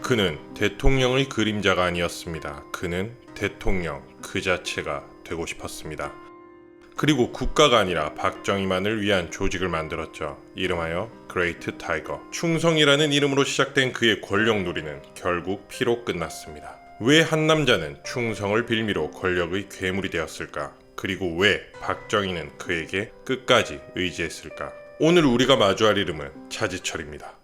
그는 대통령의 그림자가 아니었습니다. 그는 대통령 그 자체가 되고 싶었습니다. 그리고 국가가 아니라 박정희만을 위한 조직을 만들었죠. 이름하여 그레이트 타이거. 충성이라는 이름으로 시작된 그의 권력놀이는 결국 피로 끝났습니다. 왜 한 남자는 충성을 빌미로 권력의 괴물이 되었을까? 그리고 왜 박정희는 그에게 끝까지 의지했을까? 오늘 우리가 마주할 이름은 차지철입니다.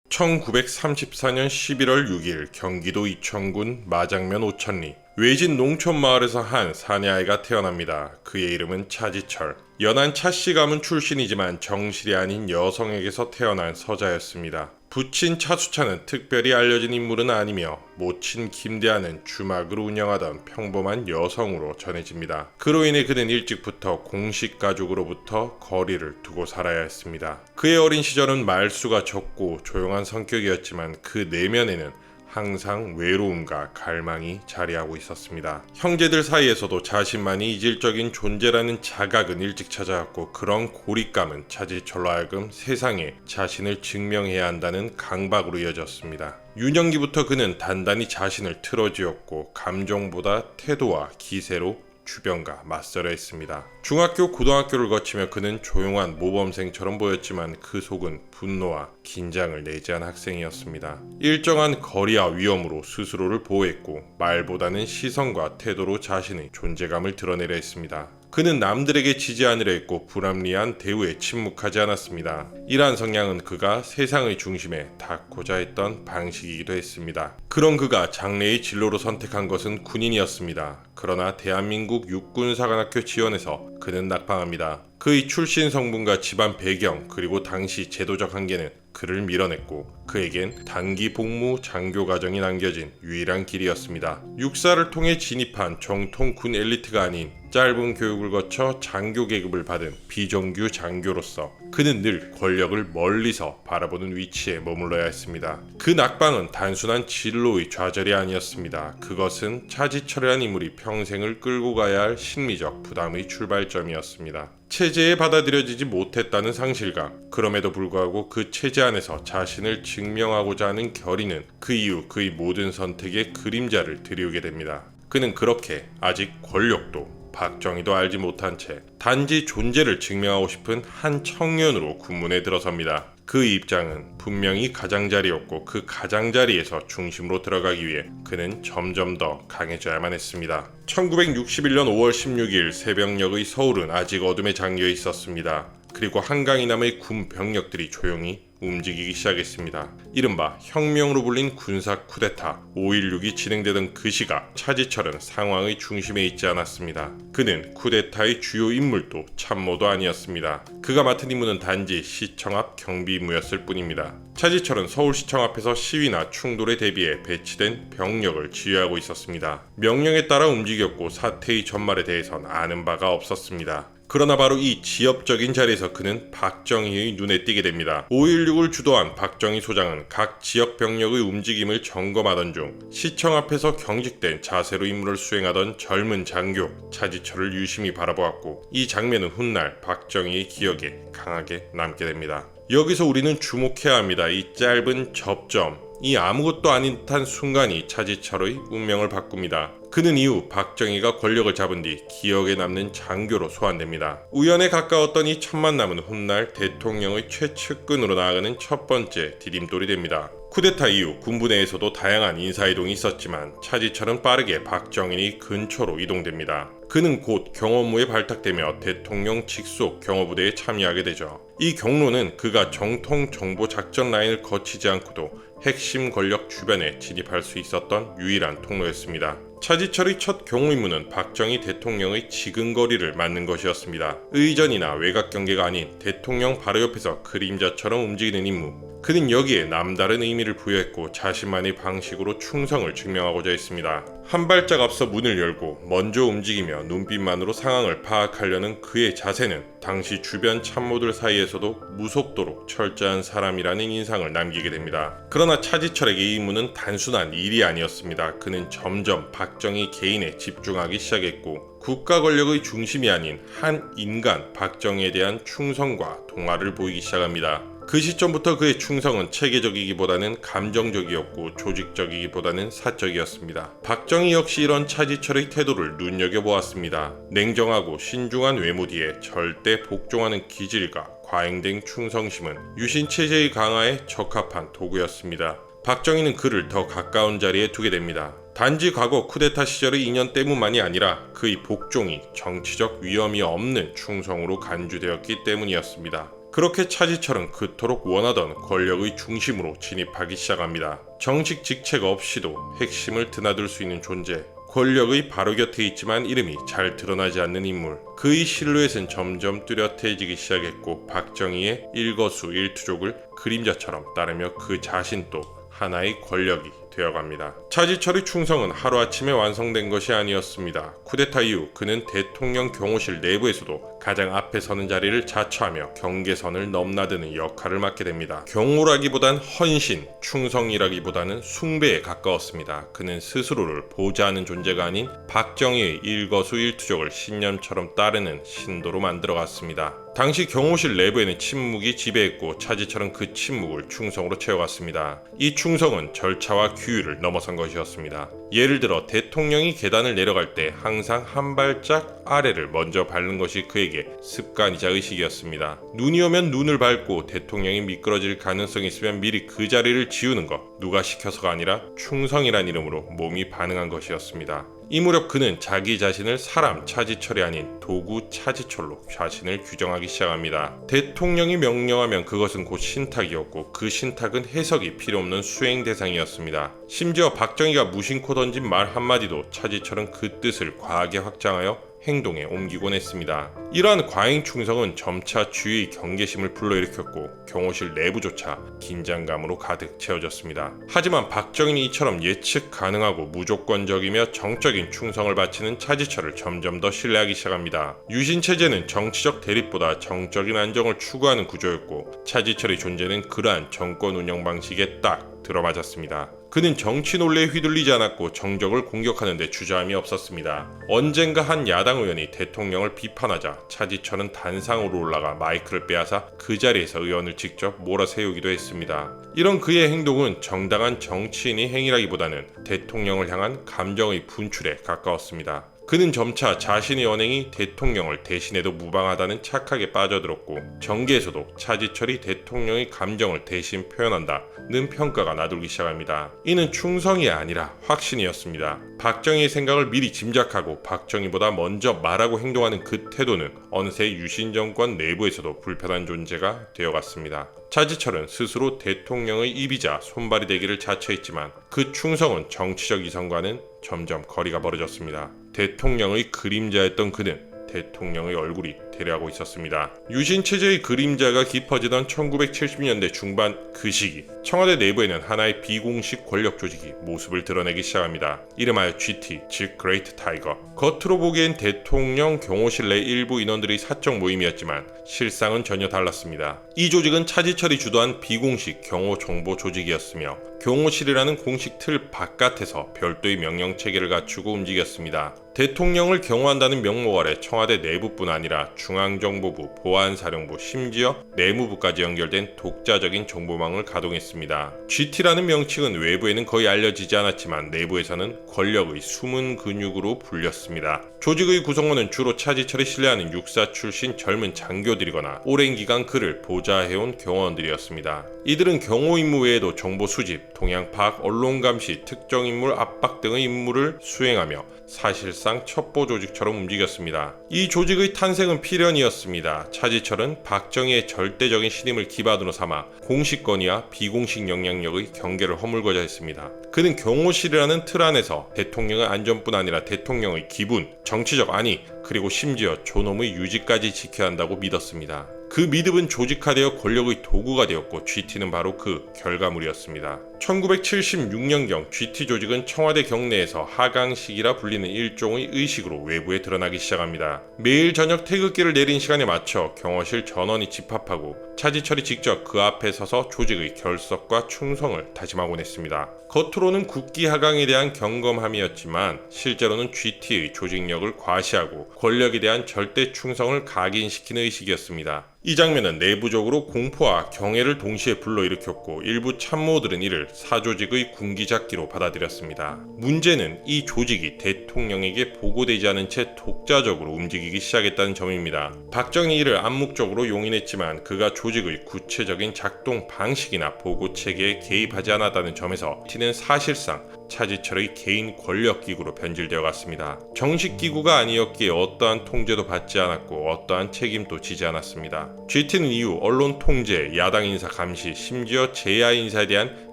1934년 11월 6일 경기도 이천군 마장면 오천리 외진 농촌 마을에서 한 사내아이가 태어납니다. 그의 이름은 차지철. 연한 차씨 가문 출신이지만 정실이 아닌 여성에게서 태어난 서자였습니다. 부친 차수차는 특별히 알려진 인물은 아니며 모친 김대하는 주막을 운영하던 평범한 여성으로 전해집니다. 그로 인해 그는 일찍부터 공식 가족으로부터 거리를 두고 살아야 했습니다. 그의 어린 시절은 말수가 적고 조용한 성격이었지만 그 내면에는 항상 외로움과 갈망이 자리하고 있었습니다. 형제들 사이에서도 자신만이 이질적인 존재라는 자각은 일찍 찾아왔고 그런 고립감은 차지철로 하여금 세상에 자신을 증명해야 한다는 강박으로 이어졌습니다. 유년기부터 그는 단단히 자신을 틀어쥐었고 감정보다 태도와 기세로 주변과 맞서려 했습니다. 중학교, 고등학교를 거치며 그는 조용한 모범생처럼 보였지만 그 속은 분노와 긴장을 내재한 학생이었습니다. 일정한 거리와 위험으로 스스로를 보호했고 말보다는 시선과 태도로 자신의 존재감을 드러내려 했습니다. 그는 남들에게 지지 않으려 했고 불합리한 대우에 침묵하지 않았습니다. 이러한 성향은 그가 세상의 중심에 닿고자 했던 방식이기도 했습니다. 그런 그가 장래의 진로로 선택한 것은 군인이었습니다. 그러나 대한민국 육군사관학교 지원에서 그는 낙방합니다. 그의 출신 성분과 집안 배경 그리고 당시 제도적 한계는 그를 밀어냈고 그에겐 단기 복무 장교 과정이 남겨진 유일한 길이었습니다. 육사를 통해 진입한 정통 군 엘리트가 아닌 짧은 교육을 거쳐 장교 계급을 받은 비정규 장교로서 그는 늘 권력을 멀리서 바라보는 위치에 머물러야 했습니다. 그 낙방은 단순한 진로의 좌절이 아니었습니다. 그것은 차지철이라는 인물이 평생을 끌고 가야 할 심리적 부담의 출발점이었습니다. 체제에 받아들여지지 못했다는 상실감, 그럼에도 불구하고 그 체제 안에서 자신을 증명하고자 하는 결의는 그 이후 그의 모든 선택에 그림자를 드리우게 됩니다. 그는 그렇게 아직 권력도 박정희도 알지 못한 채 단지 존재를 증명하고 싶은 한 청년으로 군문에 들어섭니다. 그 입장은 분명히 가장자리였고 그 가장자리에서 중심으로 들어가기 위해 그는 점점 더 강해져야만 했습니다. 1961년 5월 16일 새벽녘의 서울은 아직 어둠에 잠겨 있었습니다. 그리고 한강 이남의 군 병력들이 조용히 움직이기 시작했습니다. 이른바 혁명으로 불린 군사 쿠데타 5.16이 진행되던 그 시각 차지철은 상황의 중심에 있지 않았습니다. 그는 쿠데타의 주요 인물도 참모도 아니었습니다. 그가 맡은 임무는 단지 시청 앞 경비 임무였을 뿐입니다. 차지철은 서울시청 앞에서 시위나 충돌에 대비해 배치된 병력을 지휘하고 있었습니다. 명령에 따라 움직였고 사태의 전말에 대해선 아는 바가 없었습니다. 그러나 바로 이 지엽적인 자리에서 그는 박정희의 눈에 띄게 됩니다. 5.16을 주도한 박정희 소장은 각 지역 병력의 움직임을 점검하던 중 시청 앞에서 경직된 자세로 임무를 수행하던 젊은 장교 차지철을 유심히 바라보았고 이 장면은 훗날 박정희의 기억에 강하게 남게 됩니다. 여기서 우리는 주목해야 합니다. 이 짧은 접점, 이 아무것도 아닌 듯한 순간이 차지철의 운명을 바꿉니다. 그는 이후 박정희가 권력을 잡은 뒤 기억에 남는 장교로 소환됩니다. 우연에 가까웠던 이 첫 만남은 훗날 대통령의 최측근으로 나아가는 첫 번째 디딤돌이 됩니다. 쿠데타 이후 군부 내에서도 다양한 인사이동이 있었지만 차지철은 빠르게 박정희 근처로 이동됩니다. 그는 곧 경호부에 발탁되며 대통령 직속 경호부대에 참여하게 되죠. 이 경로는 그가 정통 정보 작전 라인을 거치지 않고도 핵심 권력 주변에 진입할 수 있었던 유일한 통로였습니다. 차지철의 첫 경호 임무는 박정희 대통령의 지근거리를 맡는 것이었습니다. 의전이나 외곽 경계가 아닌 대통령 바로 옆에서 그림자처럼 움직이는 임무. 그는 여기에 남다른 의미를 부여했고 자신만의 방식으로 충성을 증명하고자 했습니다. 한 발짝 앞서 문을 열고 먼저 움직이며 눈빛만으로 상황을 파악하려는 그의 자세는 당시 주변 참모들 사이에서도 무섭도록 철저한 사람이라는 인상을 남기게 됩니다. 그러나 차지철에게 이 임무는 단순한 일이 아니었습니다. 그는 점점 박정희 개인에 집중하기 시작했고 국가 권력의 중심이 아닌 한 인간 박정희에 대한 충성과 동화를 보이기 시작합니다. 그 시점부터 그의 충성은 체계적이기보다는 감정적이었고 조직적이기보다는 사적이었습니다. 박정희 역시 이런 차지철의 태도를 눈여겨보았습니다. 냉정하고 신중한 외모 뒤에 절대 복종하는 기질과 과잉된 충성심은 유신체제의 강화에 적합한 도구였습니다. 박정희는 그를 더 가까운 자리에 두게 됩니다. 단지 과거 쿠데타 시절의 인연 때문만이 아니라 그의 복종이 정치적 위험이 없는 충성으로 간주되었기 때문이었습니다. 그렇게 차지철은 그토록 원하던 권력의 중심으로 진입하기 시작합니다. 정식 직책 없이도 핵심을 드나들 수 있는 존재, 권력의 바로 곁에 있지만 이름이 잘 드러나지 않는 인물. 그의 실루엣은 점점 뚜렷해지기 시작했고 박정희의 일거수일투족을 그림자처럼 따르며 그 자신도 하나의 권력이 되어갑니다. 차지철의 충성은 하루아침에 완성된 것이 아니었습니다. 쿠데타 이후 그는 대통령 경호실 내부에서도 가장 앞에 서는 자리를 자처하며 경계선을 넘나드는 역할을 맡게 됩니다. 경호라기보단 헌신, 충성이라기보다는 숭배에 가까웠습니다. 그는 스스로를 보좌하는 존재가 아닌 박정희의 일거수일투족을 신념처럼 따르는 신도로 만들어갔습니다. 당시 경호실 내부에는 침묵이 지배했고 차지철은 그 침묵을 충성으로 채워갔습니다. 이 충성은 절차와 규율을 넘어선 것이었습니다. 예를 들어 대통령이 계단을 내려갈 때 항상 한 발짝 아래를 먼저 밟는 것이 그에게 습관이자 의식이었습니다. 눈이 오면 눈을 밟고 대통령이 미끄러질 가능성이 있으면 미리 그 자리를 지우는 것, 누가 시켜서가 아니라 충성이란 이름으로 몸이 반응한 것이었습니다. 이 무렵 그는 자기 자신을 사람 차지철이 아닌 도구 차지철로 자신을 규정하기 시작합니다. 대통령이 명령하면 그것은 곧 신탁이었고 그 신탁은 해석이 필요 없는 수행 대상이었습니다. 심지어 박정희가 무심코 던진 말 한마디도 차지철은 그 뜻을 과하게 확장하여 행동에 옮기곤 했습니다. 이러한 과잉 충성은 점차 주위의 경계심을 불러일으켰고 경호실 내부조차 긴장감으로 가득 채워졌습니다. 하지만 박정희는 이처럼 예측 가능하고 무조건적이며 정적인 충성을 바치는 차지철을 점점 더 신뢰하기 시작합니다. 유신체제는 정치적 대립보다 정적인 안정을 추구하는 구조였고 차지철의 존재는 그러한 정권 운영 방식에 딱 들어맞았습니다. 그는 정치 논리에 휘둘리지 않았고 정적을 공격하는 데 주저함이 없었습니다. 언젠가 한 야당 의원이 대통령을 비판하자 차지철은 단상으로 올라가 마이크를 빼앗아 그 자리에서 의원을 직접 몰아세우기도 했습니다. 이런 그의 행동은 정당한 정치인의 행위라기보다는 대통령을 향한 감정의 분출에 가까웠습니다. 그는 점차 자신의 언행이 대통령을 대신해도 무방하다는 착각에 빠져들었고 정계에서도 차지철이 대통령의 감정을 대신 표현한다는 평가가 나돌기 시작합니다. 이는 충성이 아니라 확신이었습니다. 박정희의 생각을 미리 짐작하고 박정희보다 먼저 말하고 행동하는 그 태도는 어느새 유신 정권 내부에서도 불편한 존재가 되어갔습니다. 차지철은 스스로 대통령의 입이자 손발이 되기를 자처했지만 그 충성은 정치적 이성과는 점점 거리가 멀어졌습니다. 대통령의 그림자였던 그는 대통령의 얼굴이 대려하고 있었습니다. 유신체제의 그림자가 깊어지던 1970년대 중반 그 시기 청와대 내부에는 하나의 비공식 권력 조직이 모습을 드러내기 시작합니다. 이름하여 GT, 즉 그레이트 타이거. 겉으로 보기엔 대통령 경호실 내 일부 인원들의 사적 모임이었지만 실상은 전혀 달랐습니다. 이 조직은 차지철이 주도한 비공식 경호 정보 조직이었으며 경호실이라는 공식 틀 바깥에서 별도의 명령 체계를 갖추고 움직였습니다. 대통령을 경호한다는 명목 아래 청와대 내부뿐 아니라 중앙정보부, 보안사령부, 심지어 내무부까지 연결된 독자적인 정보망을 가동했습니다. GT라는 명칭은 외부에는 거의 알려지지 않았지만 내부에서는 권력의 숨은 근육으로 불렸습니다. 조직의 구성원은 주로 차지철이 신뢰하는 육사 출신 젊은 장교들이거나 오랜 기간 그를 보좌해온 경호원들이었습니다. 이들은 경호 임무 외에도 정보 수집, 동향 파악, 언론 감시, 특정 인물 압박 등의 임무를 수행하며 사실상 첩보 조직처럼 움직였습니다. 이 조직의 탄생은 필연이었습니다. 차지철은 박정희의 절대적인 신임을 기반으로 삼아 공식 건의와 비공식 영향력의 경계를 허물고자 했습니다. 그는 경호실이라는 틀 안에서 대통령의 안전뿐 아니라 대통령의 기분, 정치적 안위, 그리고 심지어 존엄의 유지까지 지켜야 한다고 믿었습니다. 그 미듭은 조직화되어 권력의 도구가 되었고 GT는 바로 그 결과물이었습니다. 1976년경 GT 조직은 청와대 경내에서 하강식이라 불리는 일종의 의식으로 외부에 드러나기 시작합니다. 매일 저녁 태극기를 내린 시간에 맞춰 경호실 전원이 집합하고 차지철이 직접 그 앞에 서서 조직의 결석과 충성을 다짐하곤 했습니다. 겉으로는 국기 하강에 대한 경검함이었지만 실제로는 GT의 조직력을 과시하고 권력에 대한 절대 충성을 각인시키는 의식이었습니다. 이 장면은 내부적으로 공포와 경애를 동시에 불러일으켰고 일부 참모들은 이를 사조직의 군기잡기로 받아들였습니다. 문제는 이 조직이 대통령에게 보고되지 않은 채 독자적으로 움직이기 시작했다는 점입니다. 박정희 이를 암묵적으로 용인했지만 그가 조직의 구체적인 작동 방식이나 보고 체계에 개입하지 않았다는 점에서 T는 사실상 차지철의 개인 권력기구로 변질되어 갔습니다. 정식 기구가 아니었기에 어떠한 통제도 받지 않았고 어떠한 책임도 지지 않았습니다. GT는 이후 언론 통제, 야당 인사 감시, 심지어 재야 인사에 대한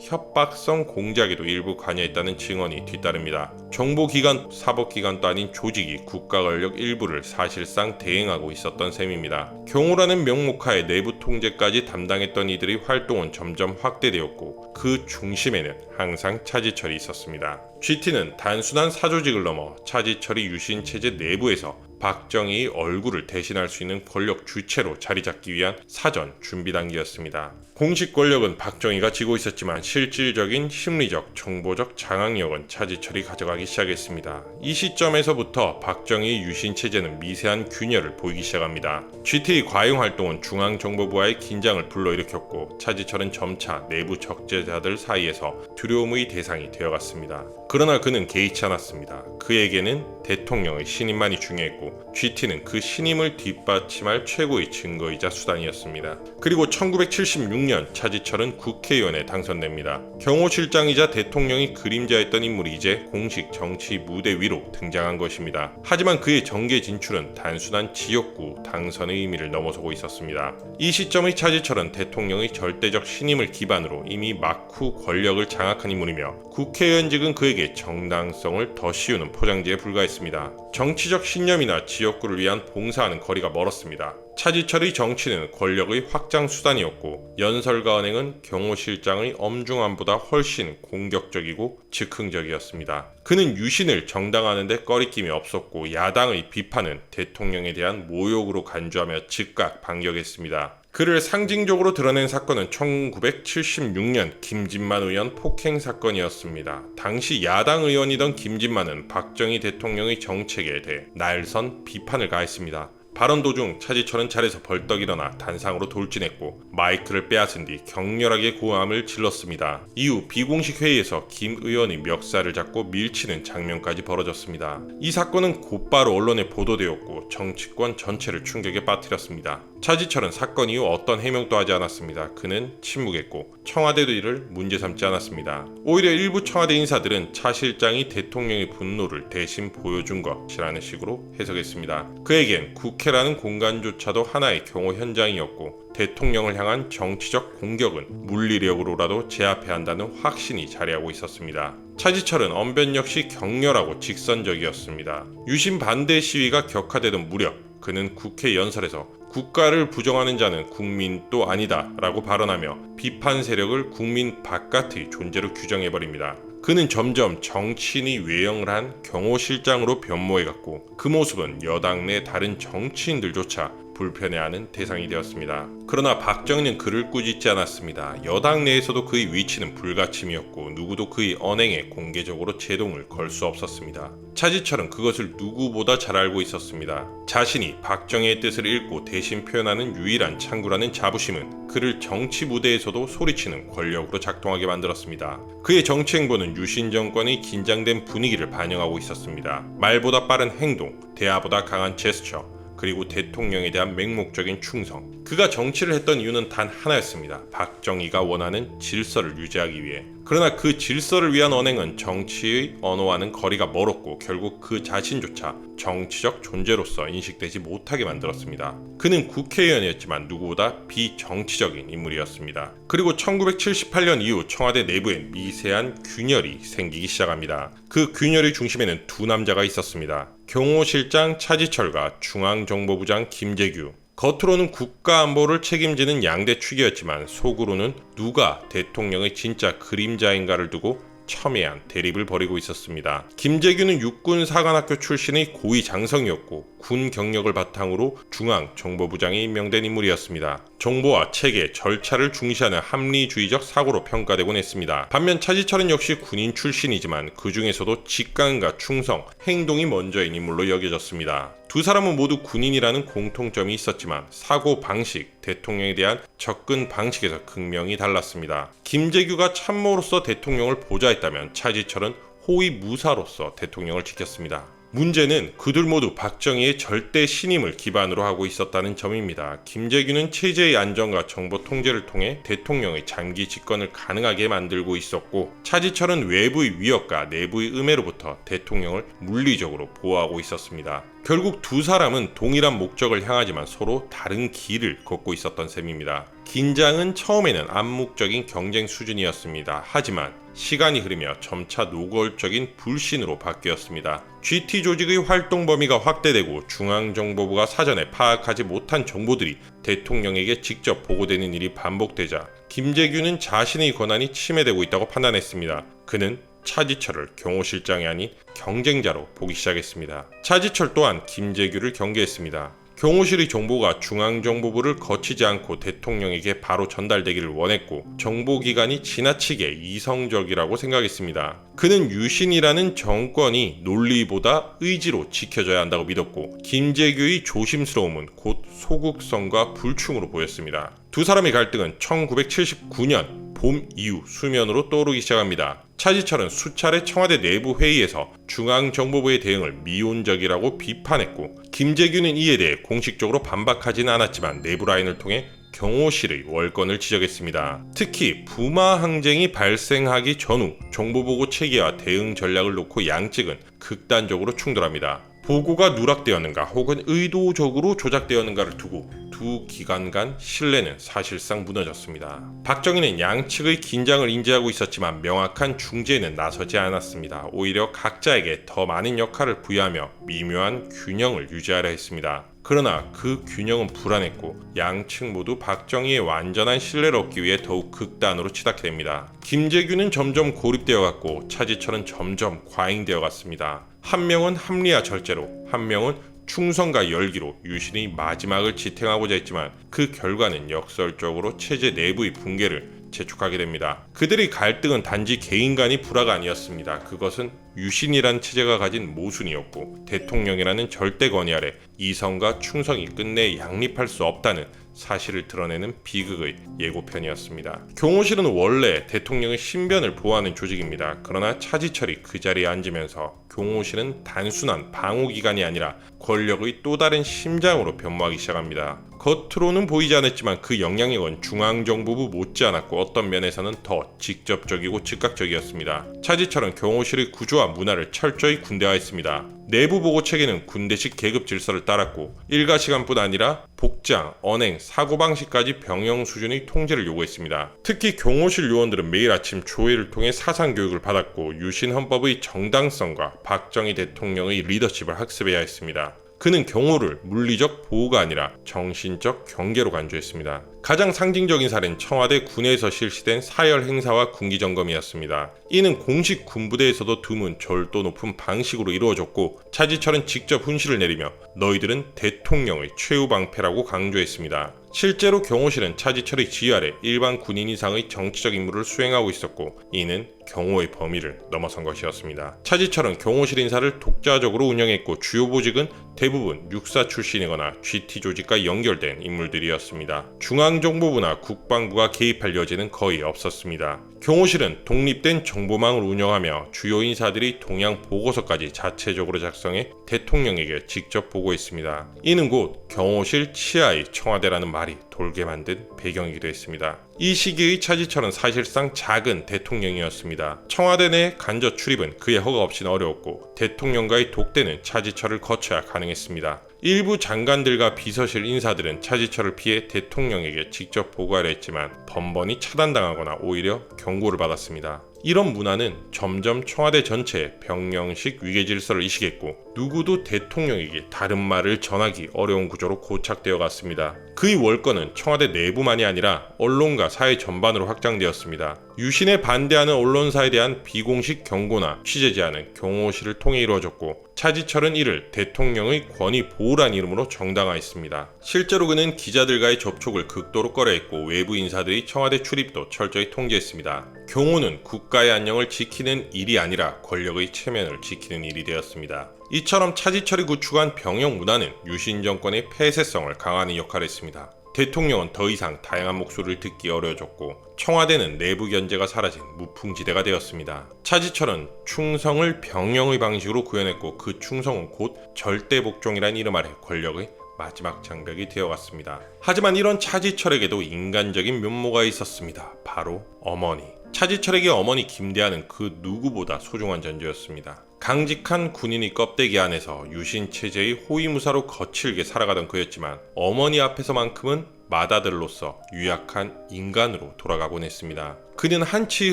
협박성 공작에도 일부 관여했다는 증언이 뒤따릅니다. 정보기관, 사법기관도 아닌 조직이 국가 권력 일부를 사실상 대행하고 있었던 셈입니다. 경호라는 명목하에 내부 통제까지 담당했던 이들의 활동은 점점 확대되었고 그 중심에는 항상 차지철이 있었습니다. GT는 단순한 사조직을 넘어 차지철이 유신 체제 내부에서 박정희의 얼굴을 대신할 수 있는 권력 주체로 자리 잡기 위한 사전 준비 단계였습니다. 공식 권력은 박정희가 쥐고 있었지만 실질적인 심리적, 정보적 장악력은 차지철이 가져가기 시작했습니다. 이 시점에서부터 박정희의 유신 체제는 미세한 균열을 보이기 시작합니다. GT의 과잉 활동은 중앙정보부와의 긴장을 불러일으켰고 차지철은 점차 내부 적재자들 사이에서 두려움의 대상이 되어갔습니다. 그러나 그는 개의치 않았습니다. 그에게는 대통령의 신임만이 중요했고 GT는 그 신임을 뒷받침할 최고의 증거이자 수단이었습니다. 그리고 1976년 차지철은 국회의원에 당선됩니다. 경호실장이자 대통령이 그림자였던 인물이 이제 공식 정치 무대 위로 등장한 것입니다. 하지만 그의 정계 진출은 단순한 지역구 당선의 의미를 넘어서고 있었습니다. 이 시점의 차지철은 대통령의 절대적 신임을 기반으로 이미 막후 권력을 장악한 인물이며 국회의원직은 그에게 정당성을 더 씌우는 포장지에 불과했습니다. 정치적 신념이나 지역구를 위한 봉사하는 거리가 멀었습니다. 차지철의 정치는 권력의 확장 수단이었고 연설과 언행은 경호실장의 엄중함보다 훨씬 공격적이고 즉흥적이었습니다. 그는 유신을 정당화하는데 꺼리낌이 없었고 야당의 비판은 대통령에 대한 모욕으로 간주하며 즉각 반격했습니다. 그를 상징적으로 드러낸 사건은 1976년 김진만 의원 폭행 사건이었습니다. 당시 야당 의원이던 김진만은 박정희 대통령의 정책에 대해 날선 비판을 가했습니다. 발언 도중 차지철은 자리에서 벌떡 일어나 단상으로 돌진했고 마이크를 빼앗은 뒤 격렬하게 고함을 질렀습니다. 이후 비공식 회의에서 김 의원이 멱살을 잡고 밀치는 장면까지 벌어졌습니다. 이 사건은 곧바로 언론에 보도되었고 정치권 전체를 충격에 빠뜨렸습니다. 차지철은 사건 이후 어떤 해명도 하지 않았습니다. 그는 침묵했고 청와대도 이를 문제 삼지 않았습니다. 오히려 일부 청와대 인사들은 차 실장이 대통령의 분노를 대신 보여준 것이라는 식으로 해석했습니다. 그에겐 국회라는 공간조차도 하나의 경호 현장이었고 대통령을 향한 정치적 공격은 물리력으로라도 제압해야 한다는 확신이 자리하고 있었습니다. 차지철은 언변 역시 격렬하고 직선적이었습니다. 유신 반대 시위가 격화되던 무렵 그는 국회 연설에서 국가를 부정하는 자는 국민도 아니다 라고 발언하며 비판 세력을 국민 바깥의 존재로 규정해버립니다. 그는 점점 정치인이 외형을 한 경호실장으로 변모해갔고 그 모습은 여당 내 다른 정치인들조차 불편해하는 대상이 되었습니다. 그러나 박정희는 그를 꾸짖지 않았습니다. 여당 내에서도 그의 위치는 불가침이었고 누구도 그의 언행에 공개적으로 제동을 걸 수 없었습니다. 차지철은 그것을 누구보다 잘 알고 있었습니다. 자신이 박정희의 뜻을 읽고 대신 표현하는 유일한 창구라는 자부심은 그를 정치 무대에서도 소리치는 권력으로 작동하게 만들었습니다. 그의 정치 행보는 유신 정권의 긴장된 분위기를 반영하고 있었습니다. 말보다 빠른 행동, 대화보다 강한 제스처, 그리고 대통령에 대한 맹목적인 충성. 그가 정치를 했던 이유는 단 하나였습니다. 박정희가 원하는 질서를 유지하기 위해. 그러나 그 질서를 위한 언행은 정치의 언어와는 거리가 멀었고 결국 그 자신조차 정치적 존재로서 인식되지 못하게 만들었습니다. 그는 국회의원이었지만 누구보다 비정치적인 인물이었습니다. 그리고 1978년 이후 청와대 내부에 미세한 균열이 생기기 시작합니다. 그 균열의 중심에는 두 남자가 있었습니다. 경호실장 차지철과 중앙정보부장 김재규. 겉으로는 국가 안보를 책임지는 양대 축이었지만 속으로는 누가 대통령의 진짜 그림자인가를 두고 첨예한 대립을 벌이고 있었습니다. 김재규는 육군 사관학교 출신의 고위 장성이었고 군 경력을 바탕으로 중앙정보부장에 임명된 인물이었습니다. 정보와 체계, 절차를 중시하는 합리주의적 사고로 평가되곤 했습니다. 반면 차지철은 역시 군인 출신이지만 그 중에서도 직감과 충성, 행동이 먼저인 인물로 여겨졌습니다. 두 사람은 모두 군인이라는 공통점이 있었지만 사고 방식, 대통령에 대한 접근 방식에서 극명히 달랐습니다. 김재규가 참모로서 대통령을 보좌했다면 차지철은 호위무사로서 대통령을 지켰습니다. 문제는 그들 모두 박정희의 절대 신임을 기반으로 하고 있었다는 점입니다. 김재규는 체제의 안정과 정보 통제를 통해 대통령의 장기 집권을 가능하게 만들고 있었고 차지철은 외부의 위협과 내부의 음해로부터 대통령을 물리적으로 보호하고 있었습니다. 결국 두 사람은 동일한 목적을 향하지만 서로 다른 길을 걷고 있었던 셈입니다. 긴장은 처음에는 암묵적인 경쟁 수준이었습니다. 하지만 시간이 흐르며 점차 노골적인 불신으로 바뀌었습니다. GT 조직의 활동 범위가 확대되고 중앙정보부가 사전에 파악하지 못한 정보들이 대통령에게 직접 보고되는 일이 반복되자 김재규는 자신의 권한이 침해되고 있다고 판단했습니다. 그는 차지철을 경호실장이 아닌 경쟁자로 보기 시작했습니다. 차지철 또한 김재규를 경계했습니다. 경호실의 정보가 중앙정보부를 거치지 않고 대통령에게 바로 전달되기를 원했고 정보기관이 지나치게 이성적이라고 생각했습니다. 그는 유신이라는 정권이 논리보다 의지로 지켜져야 한다고 믿었고 김재규의 조심스러움은 곧 소극성과 불충으로 보였습니다. 두 사람의 갈등은 1979년 봄 이후 수면으로 떠오르기 시작합니다. 차지철은 수차례 청와대 내부 회의에서 중앙정보부의 대응을 미온적이라고 비판했고 김재규는 이에 대해 공식적으로 반박하지는 않았지만 내부 라인을 통해 경호실의 월권을 지적했습니다. 특히 부마 항쟁이 발생하기 전후 정보보고 체계와 대응 전략을 놓고 양측은 극단적으로 충돌합니다. 보고가 누락되었는가 혹은 의도적으로 조작되었는가를 두고 두 기관 간 신뢰는 사실상 무너졌습니다. 박정희는 양측의 긴장을 인지하고 있었지만 명확한 중재에는 나서지 않았습니다. 오히려 각자에게 더 많은 역할을 부여하며 미묘한 균형을 유지하려 했습니다. 그러나 그 균형은 불안했고 양측 모두 박정희의 완전한 신뢰를 얻기 위해 더욱 극단으로 치닫게 됩니다. 김재규는 점점 고립되어 갔고 차지철은 점점 과잉되어 갔습니다. 한 명은 합리화 절제로, 한 명은 충성과 열기로 유신의 마지막을 지탱하고자 했지만 그 결과는 역설적으로 체제 내부의 붕괴를 재촉하게 됩니다. 그들의 갈등은 단지 개인 간의 불화가 아니었습니다. 그것은 유신이라는 체제가 가진 모순이었고 대통령이라는 절대 권위 아래 이성과 충성이 끝내 양립할 수 없다는 사실을 드러내는 비극의 예고편이었습니다. 경호실은 원래 대통령의 신변을 보호하는 조직입니다. 그러나 차지철이 그 자리에 앉으면서 경호실은 단순한 방호기관이 아니라 권력의 또 다른 심장으로 변모하기 시작합니다. 겉으로는 보이지 않았지만 그 영향력은 중앙정보부 못지않았고 어떤 면에서는 더 직접적이고 즉각적이었습니다. 차지철은 경호실의 구조와 문화를 철저히 군대화했습니다. 내부 보고 체계는 군대식 계급 질서를 따랐고 일과 시간뿐 아니라 복장, 언행, 사고방식까지 병영 수준의 통제를 요구했습니다. 특히 경호실 요원들은 매일 아침 조회를 통해 사상교육을 받았고 유신 헌법의 정당성과 박정희 대통령의 리더십을 학습해야 했습니다. 그는 경호를 물리적 보호가 아니라 정신적 경계로 간주했습니다. 가장 상징적인 사례는 청와대 군에서 실시된 사열 행사와 군기 점검이었습니다. 이는 공식 군부대에서도 드문 절도 높은 방식으로 이루어졌고 차지철은 직접 훈시를 내리며 너희들은 대통령의 최후 방패라고 강조했습니다. 실제로 경호실은 차지철의 지휘 아래 일반 군인 이상의 정치적 임무를 수행하고 있었고 이는 경호의 범위를 넘어선 것이었습니다. 차지철은 경호실 인사를 독자적으로 운영했고 주요 보직은 대부분 육사 출신이거나 GT 조직과 연결된 인물들이었습니다. 중앙정보부나 국방부가 개입할 여지는 거의 없었습니다. 경호실은 독립된 정보망을 운영하며 주요 인사들이 동향 보고서까지 자체적으로 작성해 대통령에게 직접 보고했습니다. 이는 곧 경호실 치하의 청와대라는 말이 돌게 만든 배경이기도 했습니다. 이 시기의 차지철은 사실상 작은 대통령이었습니다. 청와대 내 간접 출입은 그의 허가 없이는 어려웠고 대통령과의 독대는 차지철을 거쳐야 가능했습니다. 일부 장관들과 비서실 인사들은 차지철을 피해 대통령에게 직접 보고하려 했지만 번번이 차단당하거나 오히려 경고를 받았습니다. 이런 문화는 점점 청와대 전체에 병영식 위계질서를 이식했고 누구도 대통령에게 다른 말을 전하기 어려운 구조로 고착되어 갔습니다. 그의 월권은 청와대 내부만이 아니라 언론과 사회 전반으로 확장되었습니다. 유신에 반대하는 언론사에 대한 비공식 경고나 취재 제한은 경호실을 통해 이루어졌고 차지철은 이를 대통령의 권위 보호란 이름으로 정당화했습니다. 실제로 그는 기자들과의 접촉을 극도로 꺼려했고 외부 인사들이 청와대 출입도 철저히 통제했습니다. 경호는 국가의 안녕을 지키는 일이 아니라 권력의 체면을 지키는 일이 되었습니다. 이처럼 차지철이 구축한 병영 문화는 유신 정권의 폐쇄성을 강화하는 역할을 했습니다. 대통령은 더 이상 다양한 목소리를 듣기 어려워졌고 청와대는 내부 견제가 사라진 무풍지대가 되었습니다. 차지철은 충성을 병영의 방식으로 구현했고 그 충성은 곧 절대복종이라는 이름 아래 권력의 마지막 장벽이 되어갔습니다. 하지만 이런 차지철에게도 인간적인 면모가 있었습니다. 바로 어머니. 차지철에게 어머니 김대하는 그 누구보다 소중한 존재였습니다. 강직한 군인의 껍데기 안에서 유신 체제의 호위무사로 거칠게 살아가던 그였지만 어머니 앞에서만큼은 맏아들로서 유약한 인간으로 돌아가곤 했습니다. 그는 한치의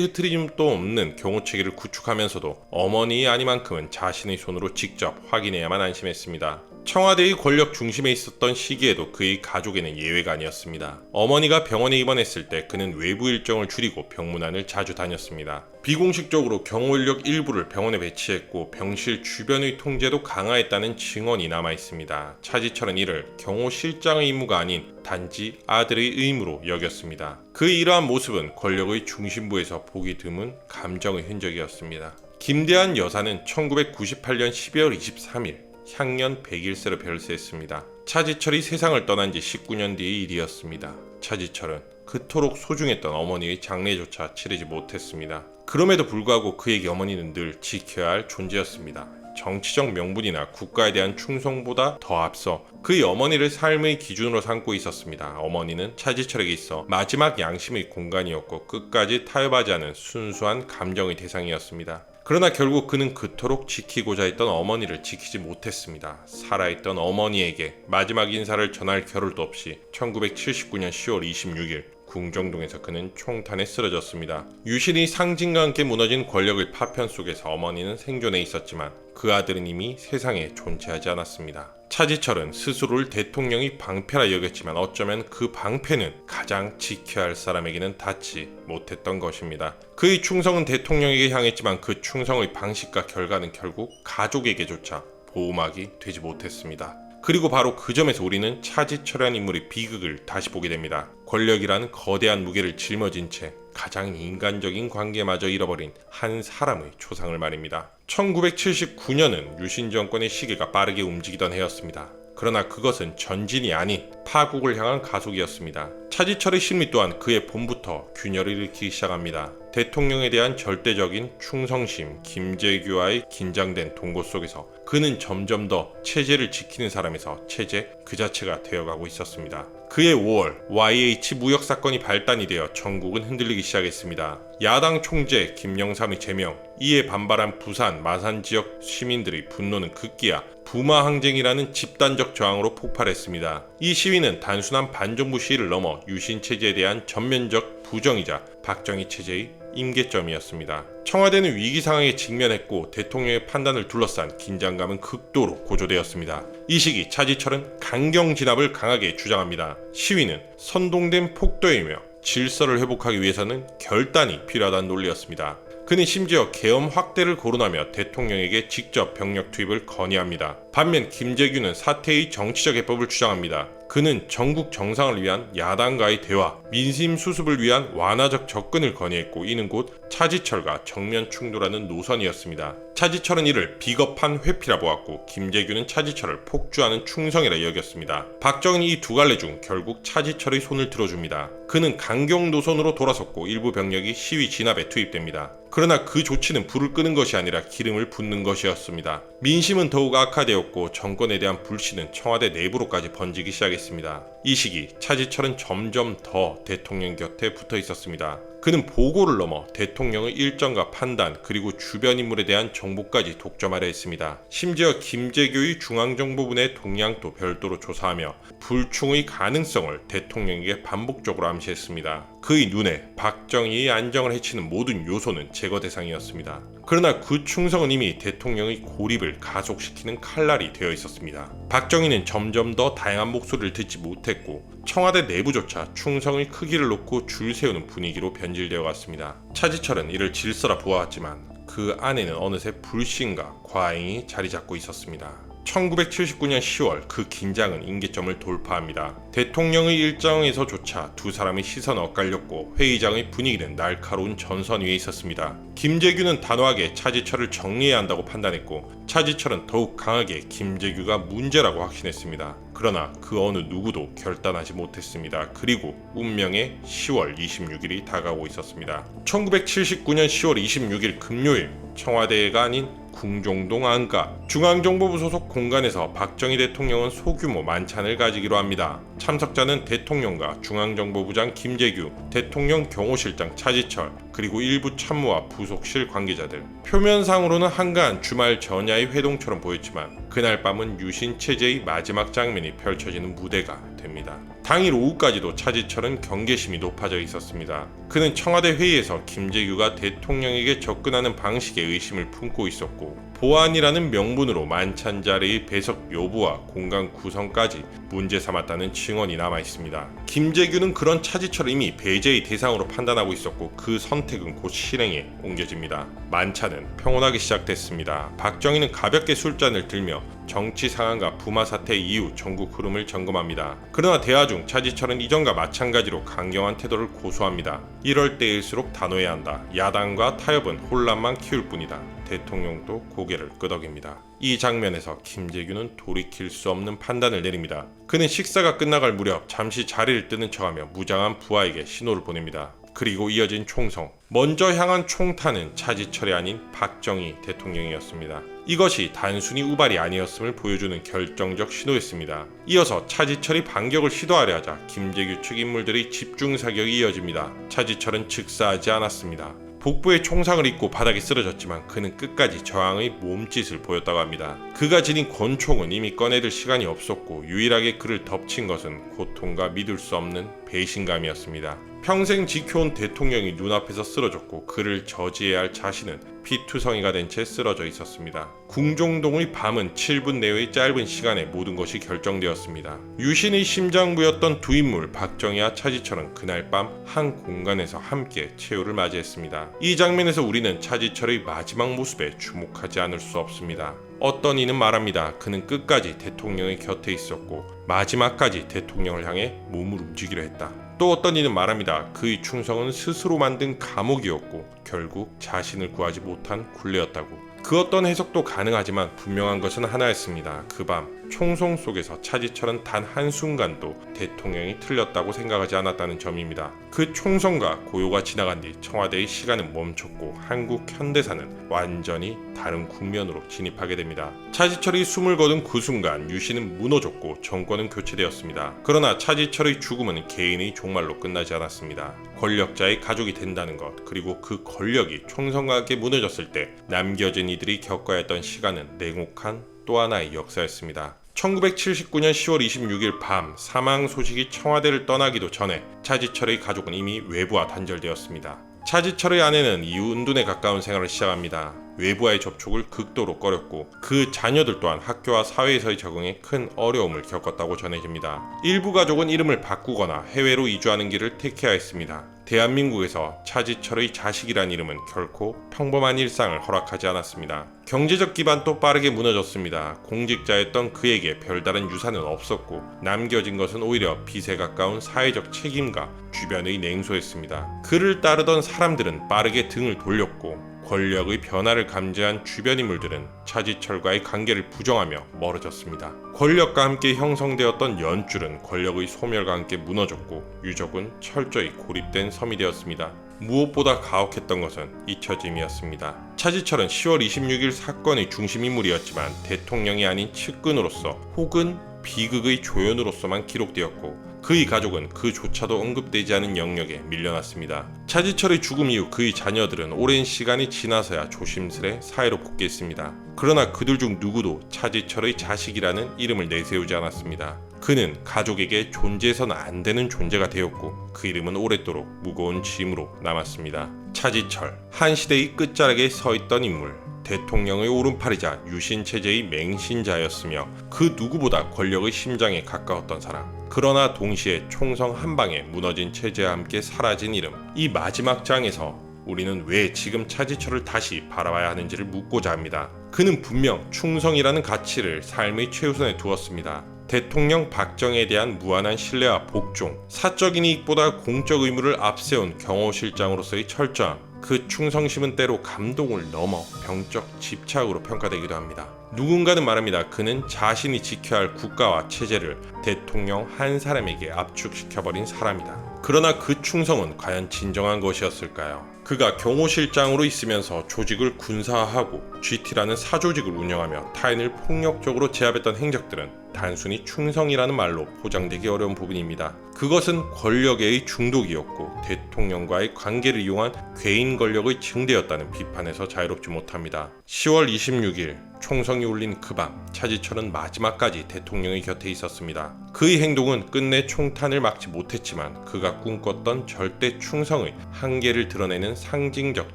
흐트리즘도 없는 경호체계를 구축하면서도 어머니의 아니만큼은 자신의 손으로 직접 확인해야만 안심했습니다. 청와대의 권력 중심에 있었던 시기에도 그의 가족에는 예외가 아니었습니다. 어머니가 병원에 입원했을 때 그는 외부 일정을 줄이고 병문안을 자주 다녔습니다. 비공식적으로 경호인력 일부를 병원에 배치했고 병실 주변의 통제도 강화했다는 증언이 남아있습니다. 차지철은 이를 경호실장의 임무가 아닌 단지 아들의 의무로 여겼습니다. 그의 이러한 모습은 권력의 중심부에서 보기 드문 감정의 흔적이었습니다. 김대한 여사는 1998년 12월 23일 향년 100일세로 별세했습니다. 차지철이 세상을 떠난 지 19년 뒤의 일이었습니다. 차지철은 그토록 소중했던 어머니의 장례조차 치르지 못했습니다. 그럼에도 불구하고 그에게 어머니는 늘 지켜야 할 존재였습니다. 정치적 명분이나 국가에 대한 충성보다 더 앞서 그의 어머니를 삶의 기준으로 삼고 있었습니다. 어머니는 차지철에게 있어 마지막 양심의 공간이었고 끝까지 타협하지 않은 순수한 감정의 대상이었습니다. 그러나 결국 그는 그토록 지키고자 했던 어머니를 지키지 못했습니다. 살아있던 어머니에게 마지막 인사를 전할 겨를도 없이 1979년 10월 26일 궁정동에서 그는 총탄에 쓰러졌습니다. 유신이 상징과 함께 무너진 권력의 파편 속에서 어머니는 생존해 있었지만 그 아들은 이미 세상에 존재하지 않았습니다. 차지철은 스스로를 대통령이 방패라 여겼지만 어쩌면 그 방패는 가장 지켜야 할 사람에게는 닿지 못했던 것입니다. 그의 충성은 대통령에게 향했지만 그 충성의 방식과 결과는 결국 가족에게조차 보호막이 되지 못했습니다. 그리고 바로 그 점에서 우리는 차지철이라는 인물의 비극을 다시 보게 됩니다. 권력이라는 거대한 무게를 짊어진 채 가장 인간적인 관계마저 잃어버린 한 사람의 초상을 말입니다. 1979년은 유신 정권의 시계가 빠르게 움직이던 해였습니다. 그러나 그것은 전진이 아닌 파국을 향한 가속이었습니다. 차지철의 심리 또한 그의 봄부터 균열을 일으키기 시작합니다. 대통령에 대한 절대적인 충성심, 김재규와의 긴장된 동거 속에서 그는 점점 더 체제를 지키는 사람에서 체제 그 자체가 되어가고 있었습니다. 그해 5월 YH 무역 사건이 발단이 되어 전국은 흔들리기 시작했습니다. 야당 총재 김영삼의 제명, 이에 반발한 부산, 마산 지역 시민들의 분노는 급기야 부마항쟁이라는 집단적 저항으로 폭발했습니다. 이 시위는 단순한 반정부 시위를 넘어 유신 체제에 대한 전면적 부정이자 박정희 체제의 임계점이었습니다. 청와대는 위기 상황에 직면했고 대통령의 판단을 둘러싼 긴장감은 극도로 고조되었습니다. 이 시기 차지철은 강경 진압을 강하게 주장합니다. 시위는 선동된 폭도이며 질서를 회복하기 위해서는 결단이 필요하다는 논리였습니다. 그는 심지어 계엄 확대를 거론하며 대통령에게 직접 병력 투입을 건의합니다. 반면 김재규는 사태의 정치적 해법을 주장합니다. 그는 전국 정상을 위한 야당과의 대화, 민심 수습을 위한 완화적 접근을 건의했고 이는 곧 차지철과 정면 충돌하는 노선이었습니다. 차지철은 이를 비겁한 회피라 보았고 김재규는 차지철을 폭주하는 충성이라 여겼습니다. 박정희는 이 두 갈래 중 결국 차지철의 손을 들어줍니다. 그는 강경 노선으로 돌아섰고 일부 병력이 시위 진압에 투입됩니다. 그러나 그 조치는 불을 끄는 것이 아니라 기름을 붓는 것이었습니다. 민심은 더욱 악화되었고 정권에 대한 불신은 청와대 내부로까지 번지기 시작했습니다. 이 시기 차지철은 점점 더 대통령 곁에 붙어 있었습니다. 그는 보고를 넘어 대통령의 일정과 판단 그리고 주변 인물에 대한 정보까지 독점하려 했습니다. 심지어 김재규의 중앙정보부 내 동향도 별도로 조사하며 불충의 가능성을 대통령에게 반복적으로 암시했습니다. 그의 눈에 박정희의 안정을 해치는 모든 요소는 제거 대상이었습니다. 그러나 그 충성은 이미 대통령의 고립을 가속시키는 칼날이 되어 있었습니다. 박정희는 점점 더 다양한 목소리를 듣지 못했고 청와대 내부조차 충성의 크기를 놓고 줄 세우는 분위기로 변질되어 갔습니다. 차지철은 이를 질서라 보아왔지만 그 안에는 어느새 불신과 과잉이 자리 잡고 있었습니다. 1979년 10월 그 긴장은 임계점을 돌파합니다. 대통령의 일정에서조차 두 사람의 시선은 엇갈렸고 회의장의 분위기는 날카로운 전선 위에 있었습니다. 김재규는 단호하게 차지철을 정리해야 한다고 판단했고 차지철은 더욱 강하게 김재규가 문제라고 확신했습니다. 그러나 그 어느 누구도 결단하지 못했습니다. 그리고 운명의 10월 26일이 다가오고 있었습니다. 1979년 10월 26일 금요일 청와대가 아닌 궁정동 안가 중앙정보부 소속 공간에서 박정희 대통령은 소규모 만찬을 가지기로 합니다. 참석자는 대통령과 중앙정보부장 김재규, 대통령 경호실장 차지철, 그리고 일부 참모와 부속실 관계자들. 표면상으로는 한가한 주말 전야의 회동처럼 보였지만 그날 밤은 유신 체제의 마지막 장면이 펼쳐지는 무대가 됩니다. 당일 오후까지도 차지철은 경계심이 높아져 있었습니다. 그는 청와대 회의에서 김재규가 대통령에게 접근하는 방식에 의심을 품고 있었고 보안이라는 명분으로 만찬 자리의 배석 여부와 공간 구성까지 문제 삼았다는 증언이 남아 있습니다. 김재규는 그런 차지철을 이미 배제의 대상으로 판단하고 있었고 그 선택은 곧 실행에 옮겨집니다. 만찬은 평온하게 시작됐습니다. 박정희는 가볍게 술잔을 들며 정치 상황과 부마 사태 이후 전국 흐름을 점검합니다. 그러나 대화 중 차지철은 이전과 마찬가지로 강경한 태도를 고수합니다. 이럴 때일수록 단호해야 한다. 야당과 타협은 혼란만 키울 뿐이다. 대통령도 고개를 끄덕입니다. 이 장면에서 김재규는 돌이킬 수 없는 판단을 내립니다. 그는 식사가 끝나갈 무렵 잠시 자리를 뜨는 척하며 무장한 부하에게 신호를 보냅니다. 그리고 이어진 총성. 먼저 향한 총탄은 차지철이 아닌 박정희 대통령이었습니다. 이것이 단순히 우발이 아니었음을 보여주는 결정적 신호였습니다. 이어서 차지철이 반격을 시도하려 하자 김재규 측 인물들의 집중 사격이 이어집니다. 차지철은 즉사하지 않았습니다. 복부에 총상을 입고 바닥에 쓰러졌지만 그는 끝까지 저항의 몸짓을 보였다고 합니다. 그가 지닌 권총은 이미 꺼내들 시간이 없었고 유일하게 그를 덮친 것은 고통과 믿을 수 없는 배신감이었습니다. 평생 지켜온 대통령이 눈앞에서 쓰러졌고 그를 저지해야 할 자신은 피투성이가 된 채 쓰러져 있었습니다. 궁정동의 밤은 7분 내외의 짧은 시간에 모든 것이 결정되었습니다. 유신의 심장부였던 두 인물 박정희와 차지철은 그날 밤 한 공간에서 함께 최후를 맞이했습니다. 이 장면에서 우리는 차지철의 마지막 모습에 주목하지 않을 수 없습니다. 어떤 이는 말합니다. 그는 끝까지 대통령의 곁에 있었고 마지막까지 대통령을 향해 몸을 움직이려 했다. 또 어떤 이는 말합니다. 그의 충성은 스스로 만든 감옥이었고 결국 자신을 구하지 못한 굴레였다고. 그 어떤 해석도 가능하지만 분명한 것은 하나였습니다. 그 밤 총성 속에서 차지철은 단 한순간도 대통령이 틀렸다고 생각하지 않았다는 점입니다. 그 총성과 고요가 지나간 뒤 청와대의 시간은 멈췄고 한국 현대사는 완전히 다른 국면으로 진입하게 됩니다. 차지철이 숨을 거둔 그 순간 유신은 무너졌고 정권은 교체되었습니다. 그러나 차지철의 죽음은 개인의 종말로 끝나지 않았습니다. 권력자의 가족이 된다는 것, 그리고 그 권력이 총성과 함께 무너졌을 때 남겨진 이들이 겪어야 했던 시간은 냉혹한 또 하나의 역사였습니다. 1979년 10월 26일 밤 사망 소식이 청와대를 떠나기도 전에 차지철의 가족은 이미 외부와 단절되었습니다. 차지철의 아내는 이후 은둔에 가까운 생활을 시작합니다. 외부와의 접촉을 극도로 꺼렸고 그 자녀들 또한 학교와 사회에서의 적응에 큰 어려움을 겪었다고 전해집니다. 일부 가족은 이름을 바꾸거나 해외로 이주하는 길을 택해야 했습니다. 대한민국에서 차지철의 자식이란 이름은 결코 평범한 일상을 허락하지 않았습니다. 경제적 기반도 빠르게 무너졌습니다. 공직자였던 그에게 별다른 유산은 없었고 남겨진 것은 오히려 빚에 가까운 사회적 책임과 주변의 냉소였습니다. 그를 따르던 사람들은 빠르게 등을 돌렸고 권력의 변화를 감지한 주변 인물들은 차지철과의 관계를 부정하며 멀어졌습니다. 권력과 함께 형성되었던 연줄은 권력의 소멸과 함께 무너졌고 유족은 철저히 고립된 섬이 되었습니다. 무엇보다 가혹했던 것은 잊혀짐이었습니다. 차지철은 10월 26일 사건의 중심인물이었지만 대통령이 아닌 측근으로서 혹은 비극의 조연으로서만 기록되었고 그의 가족은 그조차도 언급되지 않은 영역에 밀려났습니다. 차지철의 죽음 이후 그의 자녀들은 오랜 시간이 지나서야 조심스레 사회로 복귀했습니다. 그러나 그들 중 누구도 차지철의 자식이라는 이름을 내세우지 않았습니다. 그는 가족에게 존재해서는 안 되는 존재가 되었고 그 이름은 오랫도록 무거운 짐으로 남았습니다. 차지철, 한 시대의 끝자락에 서 있던 인물, 대통령의 오른팔이자 유신체제의 맹신자였으며 그 누구보다 권력의 심장에 가까웠던 사람. 그러나 동시에 총성 한 방에 무너진 체제와 함께 사라진 이름. 이 마지막 장에서 우리는 왜 지금 차지철을 다시 바라봐야 하는지를 묻고자 합니다. 그는 분명 충성이라는 가치를 삶의 최우선에 두었습니다. 대통령 박정희에 대한 무한한 신뢰와 복종, 사적인 이익보다 공적 의무를 앞세운 경호실장으로서의 철저함, 그 충성심은 때로 감동을 넘어 병적 집착으로 평가되기도 합니다. 누군가는 말합니다. 그는 자신이 지켜야 할 국가와 체제를 대통령 한 사람에게 압축시켜버린 사람이다. 그러나 그 충성은 과연 진정한 것이었을까요? 그가 경호실장으로 있으면서 조직을 군사화하고 GT라는 사조직을 운영하며 타인을 폭력적으로 제압했던 행적들은 단순히 충성이라는 말로 포장되기 어려운 부분입니다. 그것은 권력의 중독이었고 대통령과의 관계를 이용한 괴인 권력의 증대였다는 비판에서 자유롭지 못합니다. 10월 26일 총성이 울린 그 밤, 차지철은 마지막까지 대통령의 곁에 있었습니다. 그의 행동은 끝내 총탄을 막지 못했지만 그가 꿈꿨던 절대 충성의 한계를 드러내는 상징적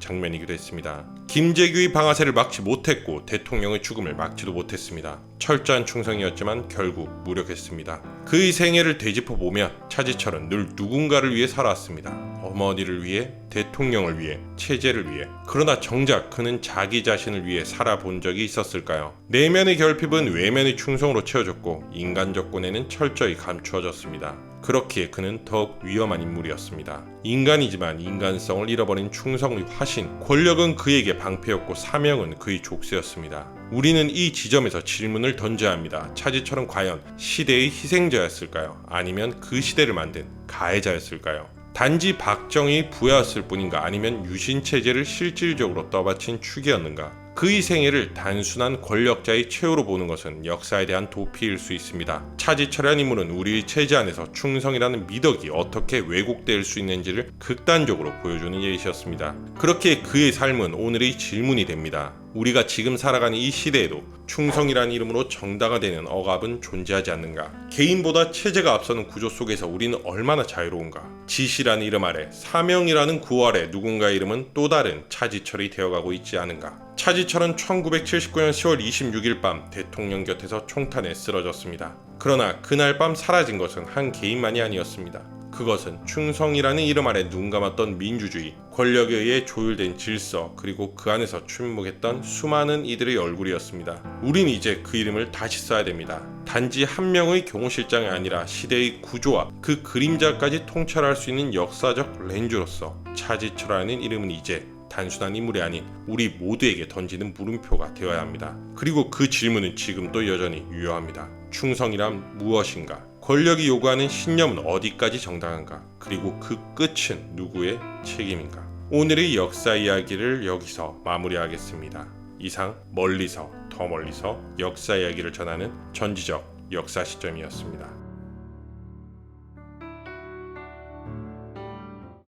장면이기도 했습니다. 김재규의 방아쇠를 막지 못했고 대통령의 죽음을 막지도 못했습니다. 철저한 충성이었지만 결국 무력했습니다. 그의 생애를 되짚어보면 차지철은 늘 누군가를 위해 살아왔습니다. 어머니를 위해, 대통령을 위해, 체제를 위해. 그러나 정작 그는 자기 자신을 위해 살아본 적이 있었을까요? 내면의 결핍은 외면의 충성으로 채워졌고 인간적 고뇌는 철저히 감추어졌습니다. 그렇기에 그는 더욱 위험한 인물이었습니다. 인간이지만 인간성을 잃어버린 충성의 화신, 권력은 그에게 방패였고 사명은 그의 족쇄였습니다. 우리는 이 지점에서 질문을 던져야 합니다. 차지철은 과연 시대의 희생자였을까요? 아니면 그 시대를 만든 가해자였을까요? 단지 박정희의 부하였을 뿐인가? 아니면 유신체제를 실질적으로 떠받친 축이었는가? 그의 생애를 단순한 권력자의 최후로 보는 것은 역사에 대한 도피일 수 있습니다. 차지철이라는 인물은 우리의 체제 안에서 충성이라는 미덕이 어떻게 왜곡될 수 있는지를 극단적으로 보여주는 예시였습니다. 그렇게 그의 삶은 오늘의 질문이 됩니다. 우리가 지금 살아가는 이 시대에도 충성이라는 이름으로 정당화되는 억압은 존재하지 않는가? 개인보다 체제가 앞서는 구조 속에서 우리는 얼마나 자유로운가? 지시라는 이름 아래, 사명이라는 구호 아래 누군가의 이름은 또 다른 차지철이 되어가고 있지 않은가? 차지철은 1979년 10월 26일 밤 대통령 곁에서 총탄에 쓰러졌습니다. 그러나 그날 밤 사라진 것은 한 개인만이 아니었습니다. 그것은 충성이라는 이름 아래 눈 감았던 민주주의, 권력에 의해 조율된 질서, 그리고 그 안에서 침묵했던 수많은 이들의 얼굴이었습니다. 우린 이제 그 이름을 다시 써야 됩니다. 단지 한 명의 경호실장이 아니라 시대의 구조와 그 그림자까지 통찰할 수 있는 역사적 렌즈로서 차지철이라는 이름은 이제 단순한 인물이 아닌 우리 모두에게 던지는 물음표가 되어야 합니다. 그리고 그 질문은 지금도 여전히 유효합니다. 충성이란 무엇인가? 권력이 요구하는 신념은 어디까지 정당한가? 그리고 그 끝은 누구의 책임인가? 오늘의 역사 이야기를 여기서 마무리하겠습니다. 이상 멀리서 더 멀리서 역사 이야기를 전하는 전지적 역사 시점이었습니다.